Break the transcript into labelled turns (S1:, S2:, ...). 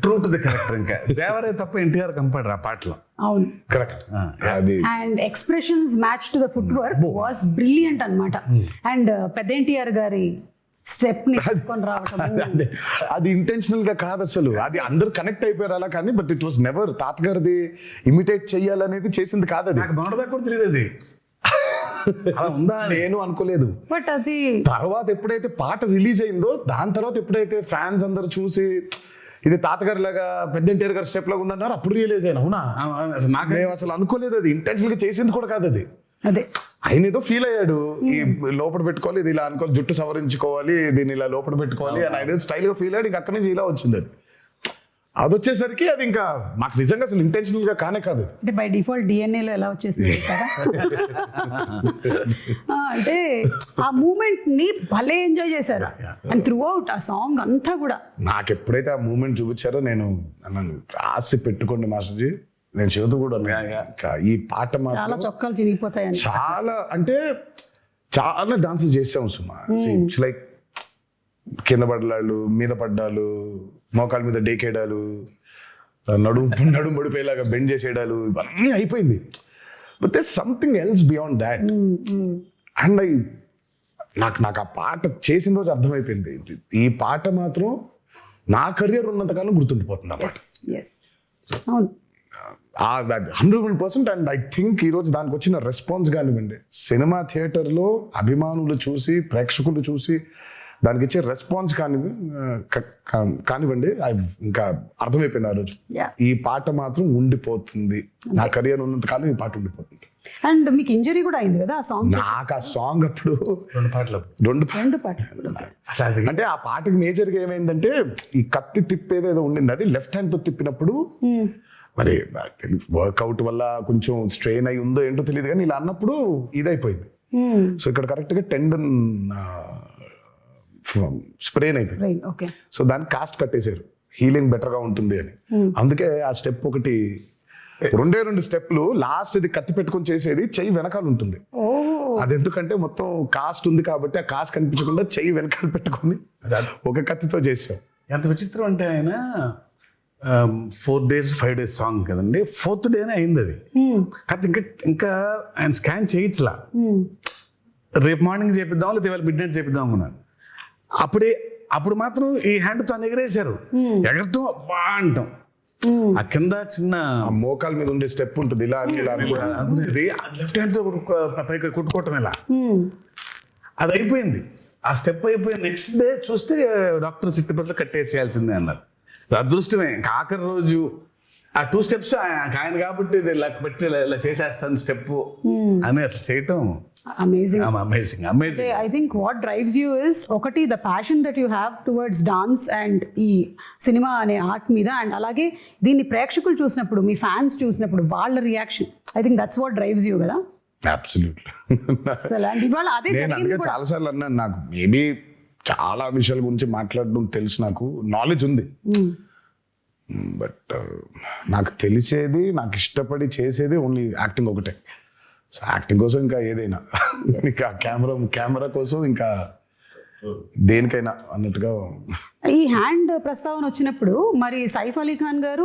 S1: True to the character. ఇంకా దేవరే తప్ప ఎన్టీఆర్ కంపాడు ఆ పాటలో.
S2: అవును.
S3: కరెక్ట్. అది
S2: and expressions match to the foot work was brilliant అన్నమాట. అండ్ పెద్ద ఎన్టీఆర్ గారి స్టెప్ ని తీసుకొని రావటం,
S3: అది ఇంటెన్షనల్ గా కాదు అసలు. అది అందరు కనెక్ట్ అయిపోయారు అలా, కానీ బట్ ఇట్ వాస్ నెవర్ తాతగారిది ఇమిటేట్ చెయ్యాలనేది చేసింది కాదు. అది
S1: నాకు మొన్నటిదాకా కూడా తెలియదు అది అలా ఉందా అని.
S3: నేను అనుకోలేదు.
S2: బట్ అది
S3: తర్వాత ఎప్పుడైతే పాట రిలీజ్ అయిందో దాని తర్వాత ఎప్పుడైతే ఫ్యాన్స్ అందరు చూసి ఇది తాతగారి లాగా పెద్ద ఎన్టీఆర్ గారి స్టెప్ లాగా ఉందన్నారు, అప్పుడు రియలైజ్ అయినా అవునా
S1: నాకు
S3: మేము అసలు అనుకోలేదు. అది ఇంటెన్షనల్ గా చేసింది కూడా కాదు అది.
S2: అదే
S3: ఆయన ఏదో ఫీల్ అయ్యాడు, ఈ లోపల పెట్టుకోవాలి, ఇది ఇలా అనుకోవాలి, జుట్టు సవరించుకోవాలి, దీన్ని ఇలా లోపల పెట్టుకోవాలి అని ఆయన స్టైల్ గా ఫీల్ అయ్యాడు. ఇంకా అక్కడి నుంచి ఇలా వచ్చింది అది. అది వచ్చేసరికి అది ఇంకా మాకు నిజంగా అసలు ఇంటెన్షనల్ గా కానే కాదు.
S2: అంటే బై డిఫాల్ట్ డిఎన్ఏలో ఎలా వచ్చేసింది సారా. అంటే ఆ మూమెంట్ ని భలే ఎంజాయ్ చేశారు. అండ్ త్రూ అవుట్ ఆ సాంగ్ అంతా కూడా
S3: నాకు ఎప్పుడైతే ఆ మూమెంట్ చూపించారో నేను నన్ను రాసి పెట్టుకోండి మాస్టర్జీ, నేను చెబుతూ కూడా ఈ పాట
S2: చాలా
S3: మాత్రం
S2: చొక్కాలు చిరిగిపోతాయని.
S3: చాలా అంటే చాలా డాన్సెస్ చేసాము సుమా. ఇట్స్ లైక్ కింద పడ్డాలు, మీద పడ్డాలు, మోకాల మీద డేకేయడాలు, నడుము పడిపోయేలాగా బెండ్ చేసేయడాలు, ఇవన్నీ అయిపోయింది. But they something else beyond that. And నాకు ఆ పాట చేసిన రోజు అర్థమైపోయింది, ఈ పాట మాత్రం నా కెరియర్ ఉన్నంతకాలం గుర్తుండిపోతుంది.
S2: అవును
S3: 100%. అండ్ ఐ థింక్ ఈరోజు దానికి వచ్చిన రెస్పాన్స్ కానివ్వండి, సినిమా థియేటర్లో అభిమానులు చూసి, ప్రేక్షకులు చూసి దానికి ఇచ్చే రెస్పాన్స్ కానివ్వండి, ఇంకా అర్థమైపోయింది ఆ రోజు ఈ పాట మాత్రం ఉండిపోతుంది, నా కెరియర్ ఉన్నంత కాలం ఈ పాట ఉండిపోతుంది.
S2: అండ్ మీకు ఇంజరీ కూడా అయింది కదా ఆ సాంగ్.
S3: నాకు ఆ సాంగ్ అప్పుడు రెండు పాటలు అంటే ఆ పాటకి మేజర్గా ఏమైందంటే ఈ కత్తి తిప్పేదేదో ఉండింది, అది లెఫ్ట్ హ్యాండ్ తో తిప్పినప్పుడు మరి వర్కౌట్ వల్ల కొంచెం స్ట్రెయిన్ అయి ఉందో ఏంటో తెలియదు, కానీ ఇలా అన్నప్పుడు ఇదైపోయింది. సో ఇక్కడ కరెక్ట్ గా టెండన్ స్ప్రెయిన్ అయిపోయింది. సో దాన్ని కాస్ట్ కట్టేశారు, హీలింగ్ బెటర్ గా ఉంటుంది అని. అందుకే ఆ స్టెప్ ఒకటి, రెండు స్టెప్లు, లాస్ట్ ఇది కత్తి పెట్టుకొని చేసేది చెయ్యి వెనకాల ఉంటుంది. అది ఎందుకంటే మొత్తం కాస్ట్ ఉంది కాబట్టి ఆ కాస్ట్ కనిపించకుండా చెయ్యి వెనకాల పెట్టుకొని ఒక కత్తితో చేసాం.
S1: ఎంత విచిత్రం అంటే ఆయన 4 days 5 days సాంగ్ కదండి, 4th డేనే అయింది అది. కాదు ఇంకా ఆయన స్కాన్ చేయించలా, రేపు మార్నింగ్ చేపిద్దాం లేదా ఇవాళ మిడ్ నైట్ చేపిద్దాం అనుకున్నాను. అప్పుడు మాత్రం ఈ హ్యాండ్ తను ఎగరేశారు, ఎగరటం బా అంటాం. ఆ కింద చిన్న
S3: మోకాల మీద ఉండే స్టెప్ ఉంటుంది, ఇలా
S1: అనుకునేది లెఫ్ట్ హ్యాండ్ తో పైకి కొట్టుకోవటం ఇలా, అది అయిపోయింది. ఆ స్టెప్ అయిపోయి నెక్స్ట్ డే చూస్తే డాక్టర్ చిట్టుపట్ల కట్టేసేయాల్సిందే అన్నారు. అదృష్టమే ఆఖరి రోజు ఆ 2 steps ఆయన కాబట్టి ఇలా పెట్టి ఇలా చేసేస్తాను స్టెప్ అని అసలు చేయటం amazing.
S2: I think what drives you is ఒకటి the passion that you have towards dance and ఈ సినిమా అనే ఆర్ట్ మీద, అండ్ అలాగే దీన్ని ప్రేక్షకులు చూసినప్పుడు, మీ ఫ్యాన్స్ చూసినప్పుడు వాళ్ళ reaction, I think that's what drives you కదా.
S3: చాలా సార్లు అన్నాను, నాకు మేబీ చాలా విషయాల గురించి మాట్లాడడం తెలుసు, నాకు నాలెడ్జ్ ఉంది, బట్ నాకు తెలిసేది, నాకు ఇష్టపడి చేసేది ఓన్లీ యాక్టింగ్ ఒకటే. సో యాక్టింగ్ కోసం ఇంకా ఏదైనా, ఇంకా కెమెరా కోసం ఇంకా దేనికైనా అన్నట్టుగా.
S2: ఈ హ్యాండ్ ప్రస్తావన వచ్చినప్పుడు మరి సైఫ్ అలీ ఖాన్ గారు